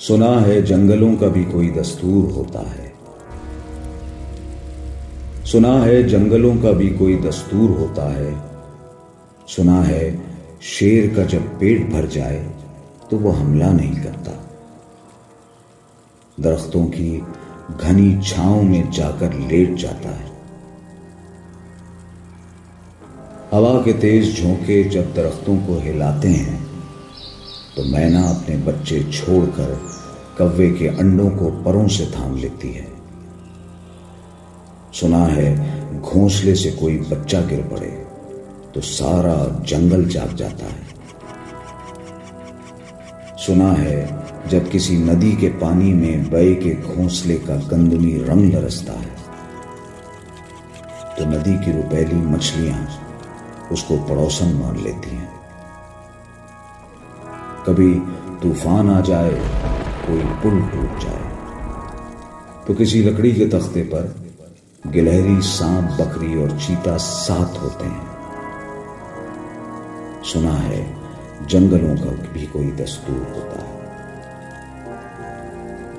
सुना है जंगलों का भी कोई दस्तूर होता है। सुना है जंगलों का भी कोई दस्तूर होता है। सुना है शेर का जब पेट भर जाए तो वो हमला नहीं करता। दरख्तों की घनी छांव में जाकर लेट जाता है। हवा के तेज झोंके जब दरख्तों को हिलाते हैं तो मैना अपने बच्चे छोड़कर कव्वे के अंडों को परों से थाम लेती है। सुना है घोंसले से कोई बच्चा गिर पड़े तो सारा जंगल जाग जाता है। सुना है जब किसी नदी के पानी में बय के घोंसले का गंदमी रंग बरसता है तो नदी की रुपैली मछलियां उसको पड़ोसन मान लेती हैं। कभी तूफान आ जाए, कोई पुल टूट जाए तो किसी लकड़ी के तख्ते पर गिलहरी, सांप, बकरी और चीता साथ होते हैं। सुना है जंगलों का भी कोई दस्तूर होता है।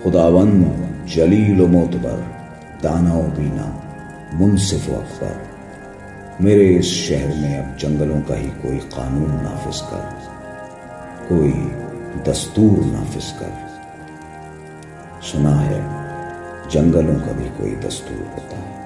खुदावंद जलील व मोतबर, दाना व बीना, मुंसिफ व अकबर, मेरे इस शहर में अब जंगलों का ही कोई कानून नाफिज कर, कोई दस्तूर नाफिज कर। सुना है जंगलों का भी कोई दस्तूर होता है।